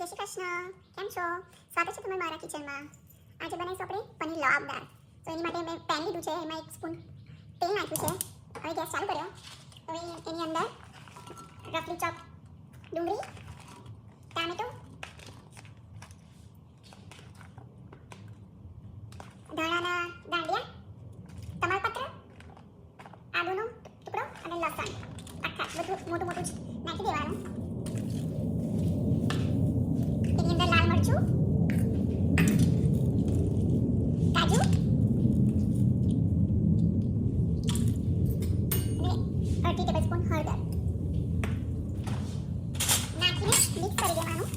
શ્રી કૃષ્ણ. કેમ છો? સ્વાગત છે તમારું મારા કિચનમાં. આજે બનાવીશું આપણે પનીર લવાબદાર. તો એની માટે મેં પેન લીધું છે, એમાં 1 સ્પૂન તેલ નાખ્યું છે. હવે ગેસ ચાલુ કર્યો. હવે એની અંદર રફલી ચોપ ડુંગળી, ટામેટો, ધાણાના દાંડિયા, તમાલપત્ર, આદુનો ટુકડો અને લસણ આખા બધું મોટું મોટું જ નાખી દેવાનું. એની અંદર લાલ મરચું, કાજુ અને 1/2 ટેબલસ્પૂન હળદર નાખીને મિક્સ કરી દેવાનું.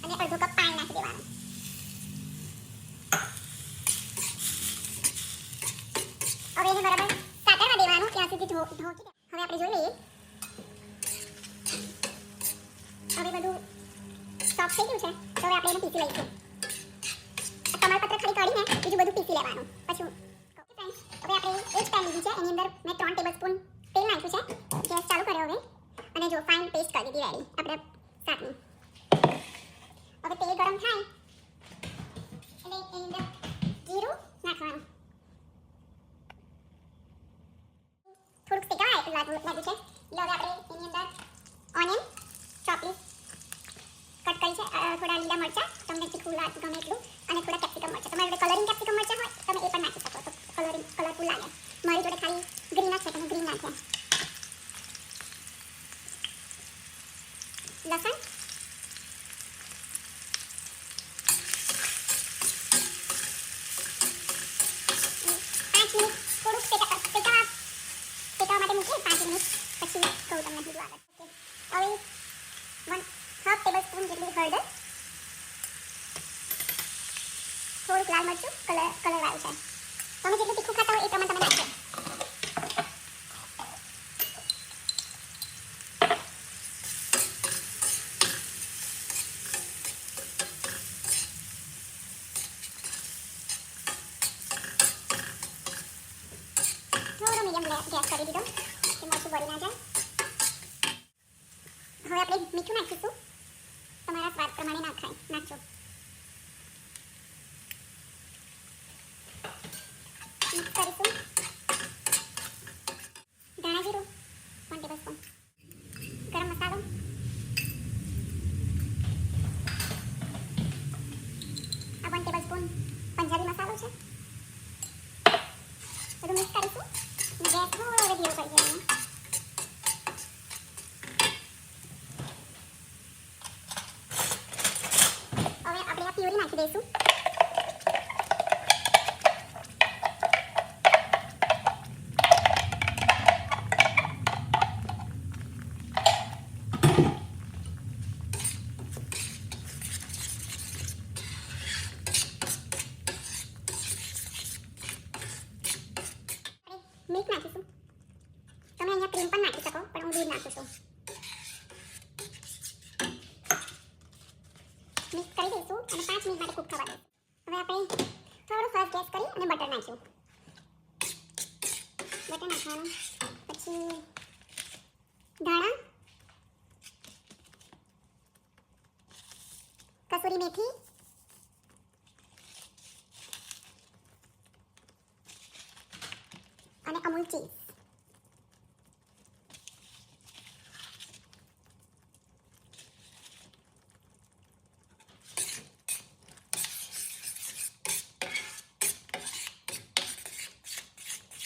અને અડધો કપ પાણી નાખી દેવાનું. હવે એને બરાબર સાતળવા દેવાનું ત્યાં સુધી ઢોકી દે. હવે આપણે જોઈ લઈએ. હવે બધું સોફ્ટ થઈ ગયું છે, તો હવે આપણે એને પીસી લઈશું. તમાલપત્ર ખાલી કાઢીને બીજું બધું પીસી લેવાનું. પછી ફ્રેન્ડ્સ, હવે આપણે એ જ પેન લીધી છે, એની અંદર મેં 3 ટેબલસ્પૂન તેલ નાખ્યું છે. ગેસ ચાલુ કર્યો હવે, અને જો ફાઇન પેસ્ટ કરી દીધી રેડી આપણે શાકની. હવે તેલ ગરમ થાય એટલે એની અંદર જીરું નાખવાનું. થોડુંક શેકાય લાગ્યું છે એટલે હવે આપણે એની અંદર ઓનિયન ચોપલી કટ કરી છે, થોડા લીલા મરચાં તમને તીખું ગમે એટલું, અને થોડા કેપ્સિકમ મરચાં. તમારી જોડે કલરિંગ કેપ્સિકમ મરચાં હોય તમે એ પણ નાખી શકો, તો કલરફુલ લાગે. મારી જોડે ખાલી ગ્રીન જ છે, તમે ગ્રીન નાખ્યા. લસણ, થોડુંક શેકાવા માટે મૂકીએ 5 મિનિટ, પછી કહું તમને બીજું આગળ. હવે 1/2 ટેબલસ્પૂન જેટલી હળદર, થોડુંક લાલ મરચું કલર વાળું છે. તમે જેટલું તીખું ખાતા હોય એ પ્રમાણે તમે નાખો. થોડો મીડિયમ ગેસ કરી દીધો કે મરચું બળી ના જાય. હવે આપણે મીઠું નાખીશું, તમારા સ્વાદ પ્રમાણે નાખજો. મિક્સ કરીશું. ધાણા જીરું 1 ટેબલસ્પૂન, ગરમ મસાલો, આ 1 ટેબલસ્પૂન પંજાબી મસાલો છે. બધું મિક્સ કરીશું. ગેસ થોડો હવે ધીરો કરી દેવાનો. હવે આપણે આ પ્યુરી નાખી દઈશું. મિલ્ક નાખીશું. તમે અહીંયા ક્રીમ પણ નાખી શકો, પણ હું દૂધ નાખું છું. મિક્સ કરી દઈશું અને 5 મિનિટ માટે કૂક થવા દઈશું. હવે આપણે થોડું ફાસ્ટ ગેસ કરી અને બટર નાખ્યું. બટર નાખવાનું, પછી ધાણા, કસૂરી મેથી, અને અમૂલ ચીઝ.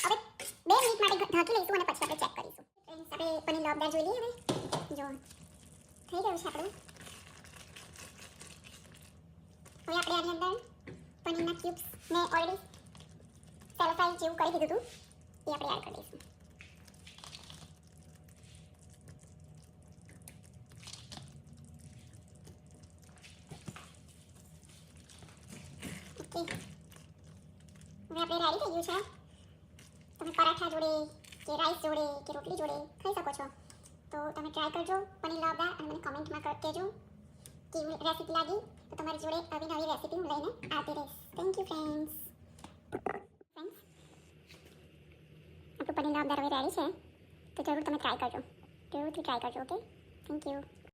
હવે 2 મિનિટ માટે ઢાંકી લઈશું અને પછી આપણે ચેક કરીશું. આપણે પનીર લવાબદાર જોઈ લઈએ. હવે જો થઈ ગયું છે આપણું. હવે આપણે આની અંદર પનીરના ક્યુબ્સ મેં ઓલરેડી સેલોફ્રાઈ જેવું કરી દીધું હતું, એ આપણે એડ કરી દઈશું. ઓકે, હવે આપણે રેડી થઈ ગયું છે. તમે પરાઠા જોડે કે રાઈસ જોડે કે રોટલી જોડે ખાઈ શકો છો. તો તમે ટ્રાય કરજો પનીર લવાબદાર અને મને કમેન્ટમાં કહેજો કેવી રેસીપી લાગી. તો તમારી જોડે આવી નવી રેસીપી હું લઈને આવતી રહીશ. Thank you friends. ફ્રેન્ડ્સ, આપણું પનીર લાવદાર હવે રેડી છે, તો જરૂર તમે ટ્રાય કરજો. જરૂરથી ટ્રાય કરજો. Okay, thank you.